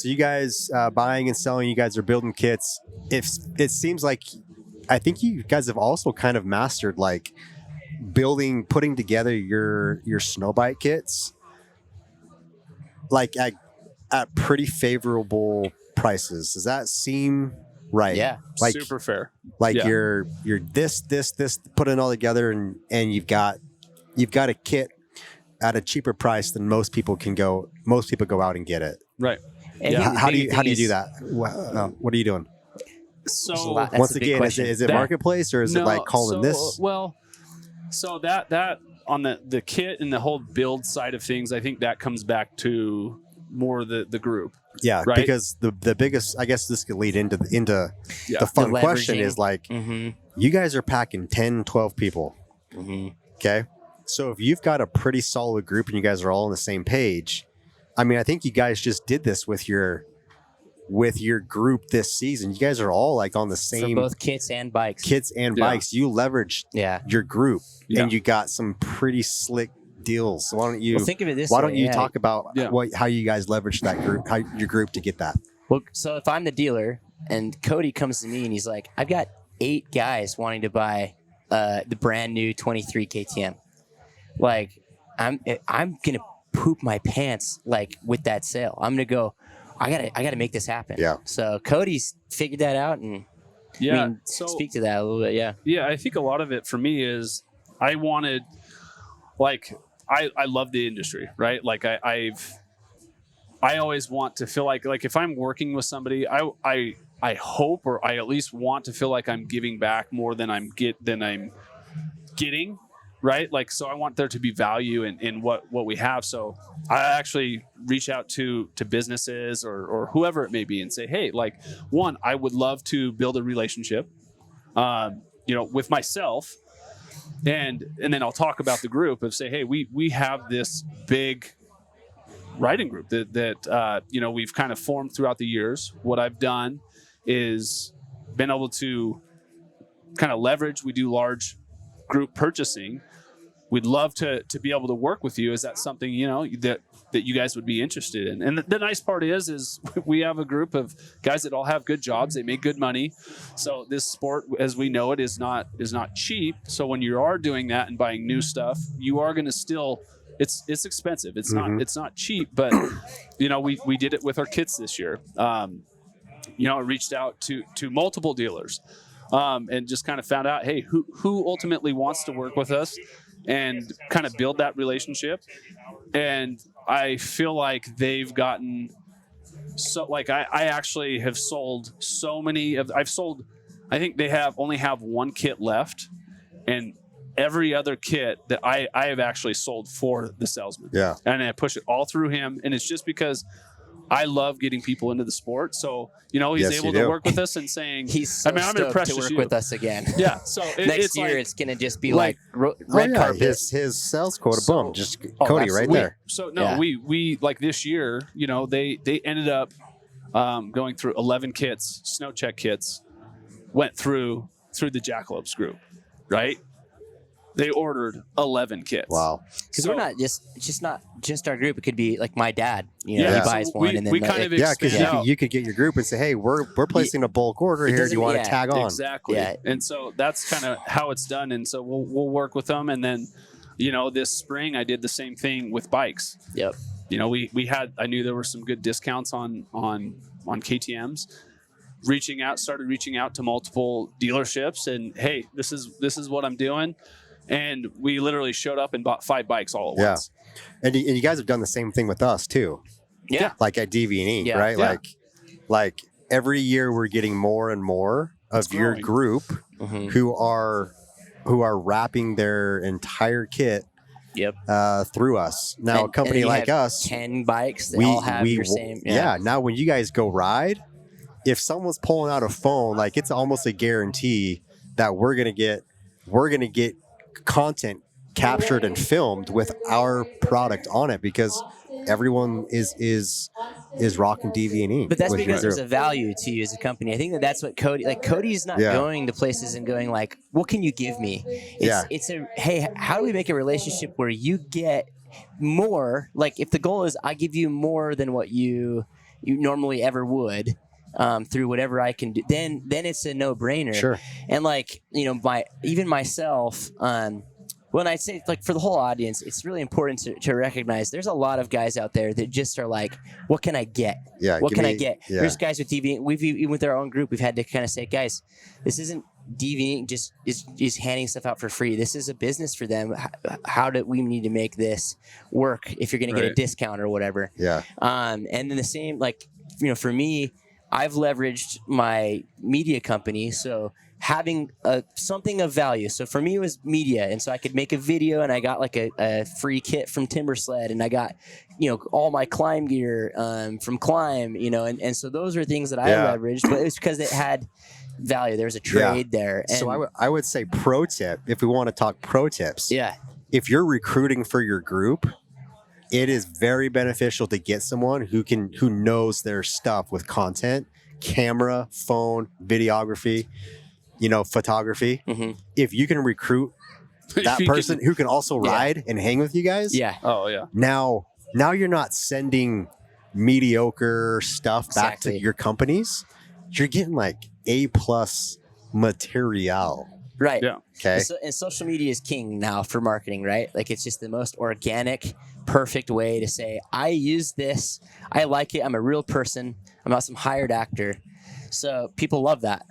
So you guys buying and selling, you guys are building kits. If it seems like, I think you guys have also kind of mastered like putting together your snow bike kits, like at pretty favorable prices. Does that seem right? Yeah, like super fair. Like Yeah. you're this put it all together, and you've got a kit at a cheaper price than most people go out and get it. Right. And Yeah. How do you do that? What are you doing? So That's Once a big again, question. is it That- marketplace, or is it like calling this? Well, so that on the kit and the whole build side of things, I think that comes back to more the group. Yeah, right? because the biggest, I guess this could lead into Yeah. the fun The question leveraging. is like, Mm-hmm. you guys are packing 10, 12 people. Mm-hmm. Okay. So if you've got a pretty solid group and you guys are all on the same page, I mean, I think you guys just did this with your group this season. You guys are all like on the For same both kits and bikes. kits and Yeah. bikes. You leveraged Yeah. your group Yeah. and you got some pretty slick deals. So why don't you Well, think of it this why way. don't you yeah. talk about Yeah. how you guys leveraged that group, your group to get that? Well, so if I'm the dealer and Cody comes to me and he's like, I've got 8 guys wanting to buy the brand new 23 KTM. Like, I'm gonna poop my pants like with that sale. I'm gonna go. I gotta make this happen. Yeah. So Cody's figured that out, and Yeah. I mean, So speak to that a little bit. Yeah. yeah, I think a lot of it for me is I wanted, like, I love the industry, right? Like I always want to feel like if I'm working with somebody, I hope, or I at least want to feel like I'm giving back more than I'm getting, right? Like, so I want there to be value in what we have. So I actually reach out to businesses or whoever it may be and say, hey, like, one, I would love to build a relationship, with myself. And then I'll talk about the group of say, hey, we have this big writing group that we've kind of formed throughout the years. What I've done is been able to kind of leverage. We do large group purchasing. We'd love to be able to work with you. Is that something that you guys would be interested in? And the nice part is we have a group of guys that all have good jobs. They make good money. So this sport, as we know it, is not cheap. So when you are doing that and buying new stuff, you are going to still. It's expensive. It's not cheap. But we did it with our kits this year. I reached out to multiple dealers and just kind of found out, hey, who ultimately wants to work with us and kind of build that relationship. And I feel like they've gotten so, like, I actually have sold so many I think they only have one kit left, and every other kit that I have actually sold for the salesman. Yeah. And I push it all through him. And it's just because I love getting people into the sport. So, he's Yes, able you to do. work with us and saying, He's so I'm stoked impressed to with work you. with us again. Yeah. So Next it's year, like, it's gonna just be like- red carpet. His sales quota, boom, just Oh, Cody right absolutely. there. So no, Yeah. we like this year, they ended up going through 11 kits, snow check kits, went through the Jackalopes group, right? They ordered 11 kits. Wow. Because So- we're not it's not just our group. It could be like my dad. Yeah, he so buys one, and then we kind of Yeah, because expand out. you could get your group and say, hey, we're placing a bulk order It here. Do doesn't- you want to yeah, tag on? Exactly. Yeah. And so that's kind of how it's done. And so we'll work with them. And then, this spring I did the same thing with bikes. Yep. I knew there were some good discounts on KTMs. Started reaching out to multiple dealerships and, hey, this is what I'm doing. And we literally showed up and bought 5 bikes all at Yeah. once. And you guys have done the same thing with us too. Yeah. Like at DV&E, Yeah. right? Yeah. Like every year we're getting more and more of your growing. group Mhm. who are wrapping their entire kit Yep. through us. Now, a And company you like have us, 10 bikes. They all have your same. yeah. Now, when you guys go ride, if someone's pulling out a phone, like it's almost a guarantee that we're gonna get content captured and filmed with our product on it because everyone is rocking DV&E. But that's with your because there's group. a value to you as a company. I think that's what Cody's not Yeah. going to places and going like, what can you give me? It's hey, how do we make a relationship where you get more? Like if the goal is I give you more than what you you normally ever would. Through whatever I can do, then it's a no-brainer. Sure. And like, you know, even myself, when I say, like, for the whole audience, it's really important to recognize there's a lot of guys out there that just are like, what can I get? Yeah. What can I get? Yeah. There's guys with DV. Even with our own group, we've had to kind of say, guys, this isn't DVing just is handing stuff out for free. This is a business for them. How do we need to make this work if you're going to get a discount or whatever? Yeah. And then the same, like, you know, for me, I've leveraged my media company, so having something of value. So for me, it was media, and so I could make a video, and I got like a free kit from Timbersled, and I got, you know, all my climb gear from Climb, you know, and so those are things that I leveraged, but it was because it had value. There was a trade there. And so I would say pro tip, if we want to talk pro tips. Yeah. If you're recruiting for your group, it is very beneficial to get someone who knows their stuff with content, camera, phone, videography, you know, photography. Mm-hmm. If you can recruit that person who can also ride and hang with you guys. Yeah. Oh yeah. Now you're not sending mediocre stuff back to your companies. You're getting like A+ material. Right. Yeah. Okay. And social media is king now for marketing, right? Like, it's just the most organic, perfect way to say, I use this, I like it, I'm a real person, I'm not some hired actor. So people love that.